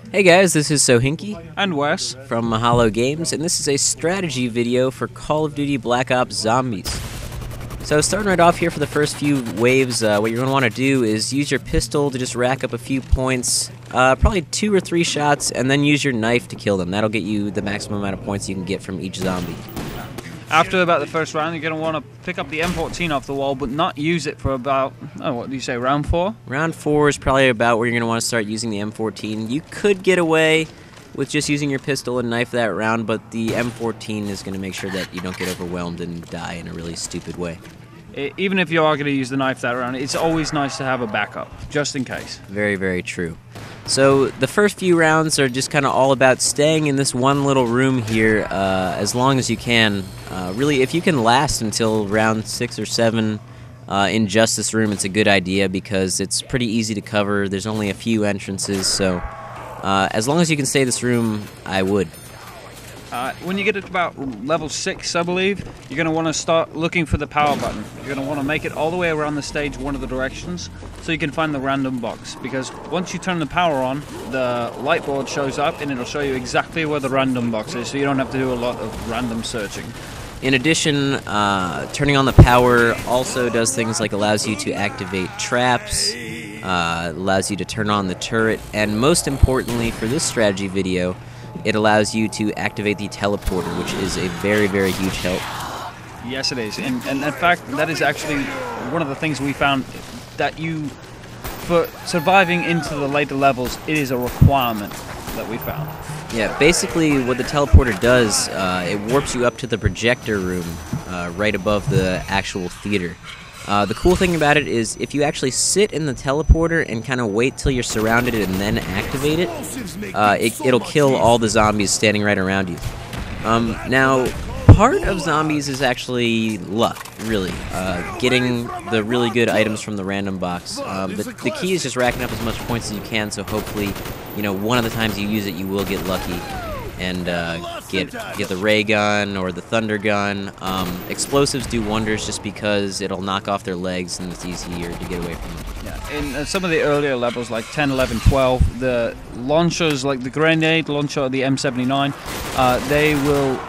Hey guys, this is Sohinky And Wes. from Mahalo Games, and this is a strategy video for Call of Duty Black Ops Zombies. So starting right off here for the first few waves, what you're going to want to do is use your pistol to just rack up a few points, probably 2 or 3 shots, and then use your knife to kill them. That'll get you the maximum amount of points you can get from each zombie. After about the first round, you're going to want to pick up the M14 off the wall, but not use it for about, what do you say, round 4? Round 4 is probably about where you're going to want to start using the M14. You could get away with just using your pistol and knife that round, but the M14 is going to make sure that you don't get overwhelmed and die in a really stupid way. Even if you are going to use the knife that round, it's always nice to have a backup, just in case. Very, very true. So the first few rounds are just kind of all about staying in this one little room here as long as you can. Really, if you can last until round 6 or 7 in just this room, it's a good idea because it's pretty easy to cover. There's only a few entrances, so as long as you can stay in this room, I would. When you get to about level 6, I believe, you're going to want to start looking for the power button. You're going to want to make it all the way around the stage one of the directions so you can find the random box. Because once you turn the power on, the light board shows up and it'll show you exactly where the random box is, so you don't have to do a lot of random searching. In addition, turning on the power also does things like allows you to activate traps, allows you to turn on the turret, and most importantly for this strategy video, it allows you to activate the teleporter, which is a very, very huge help. Yes, it is. And in fact, that is actually one of the things we found that for surviving into the later levels, it is a requirement that we found. Yeah, basically what the teleporter does, it warps you up to the projector room right above the actual theater. The cool thing about it is if you actually sit in the teleporter and kind of wait till you're surrounded and then activate it, it'll kill all the zombies standing right around you. Now, part of zombies is actually luck, really, getting the really good items from the random box. The key is just racking up as much points as you can, so hopefully, one of the times you use it, you will get lucky and get the ray gun or the thunder gun. Explosives do wonders just because it'll knock off their legs and it's easier to get away from them. Yeah, in some of the earlier levels like 10, 11, 12, the launchers like the grenade launcher or the M79, they will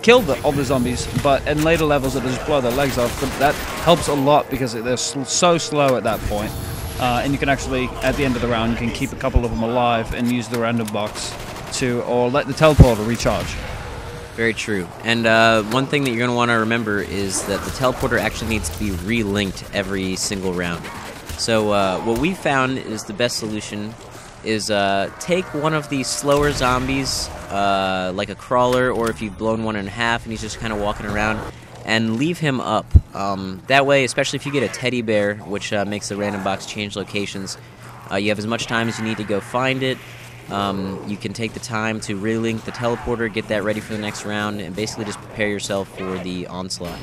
kill all the zombies, but in later levels it'll just blow their legs off. But that helps a lot because they're so slow at that point. And you can actually, at the end of the round, you can keep a couple of them alive and use the random box or let the teleporter recharge. Very true. And one thing that you're going to want to remember is that the teleporter actually needs to be re-linked every single round. So what we found is the best solution is take one of these slower zombies, like a crawler, or if you've blown one in half and he's just kind of walking around, and leave him up. That way, especially if you get a teddy bear, which makes the random box change locations, you have as much time as you need to go find it. You can take the time to relink the teleporter, get that ready for the next round, and basically just prepare yourself for the onslaught.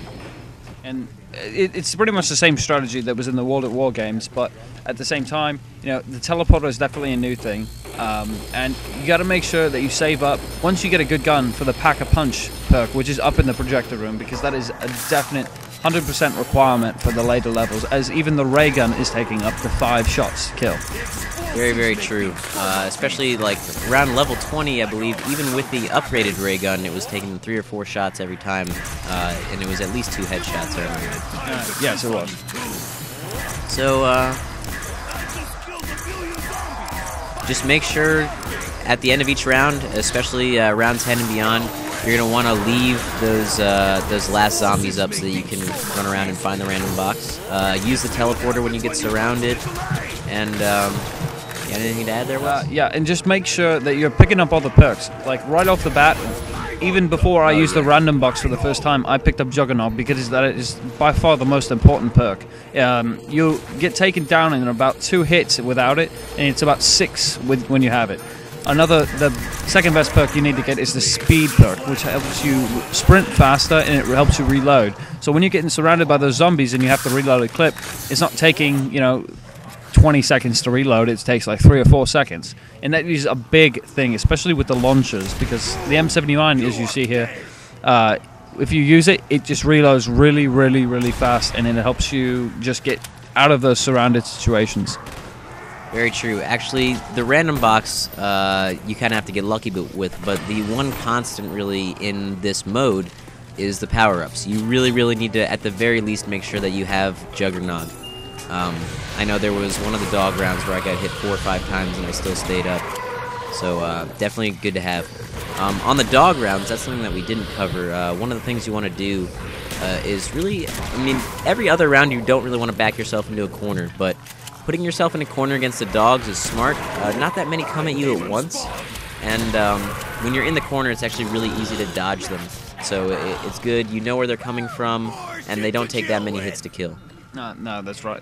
And it's pretty much the same strategy that was in the World at War games, but at the same time, the teleporter is definitely a new thing, and you got to make sure that you save up once you get a good gun for the Pack-a-Punch perk, which is up in the projector room, because that is a definite 100% requirement for the later levels, as even the ray gun is taking up to 5 shots to kill. Very, very true. Especially like around level 20, I believe, even with the upgraded ray gun, it was taking 3 or 4 shots every time, and it was at least 2 headshots every round. Yes, it was. So, just make sure at the end of each round, especially round 10 and beyond, you're going to want to leave those last zombies up so that you can run around and find the random box. Use the teleporter when you get surrounded, and you got anything to add there, Wes? Yeah, and just make sure that you're picking up all the perks. Like right off the bat, even before I used the random box for the first time, I picked up Juggernaut because that is by far the most important perk. You get taken down in about 2 hits without it, and it's about 6 when you have it. The second best perk you need to get is the speed perk, which helps you sprint faster and it helps you reload. So when you're getting surrounded by those zombies and you have to reload a clip, it's not taking 20 seconds to reload, it takes like 3 or 4 seconds. And that is a big thing, especially with the launchers, because the M79, as you see here, if you use it, it just reloads really, really, really fast, and then it helps you just get out of those surrounded situations. Very true. Actually, the random box you kind of have to get lucky with, but the one constant really in this mode is the power-ups. You really need to, at the very least, make sure that you have Juggernaut. I know there was one of the dog rounds where I got hit 4 or 5 times and I still stayed up. So definitely good to have. On the dog rounds, that's something that we didn't cover. One of the things you want to do is really, I mean, every other round you don't really want to back yourself into a corner, but putting yourself in a corner against the dogs is smart. Not that many come at you at once, and when you're in the corner, it's actually really easy to dodge them. So it's good. You know where they're coming from, and they don't take that many hits to kill. No, that's right.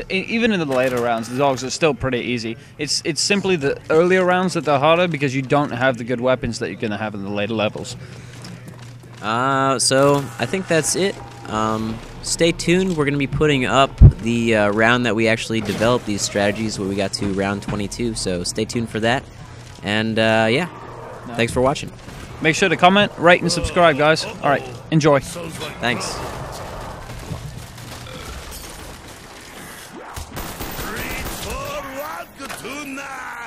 Even in the later rounds, the dogs are still pretty easy. It's simply the earlier rounds that they're harder because you don't have the good weapons that you're going to have in the later levels. So I think that's it. Stay tuned. We're going to be putting up the round that we actually developed these strategies where we got to round 22. So stay tuned for that. And yeah, thanks for watching. Make sure to comment, rate, and subscribe, guys. All right, enjoy. Thanks. Tonight.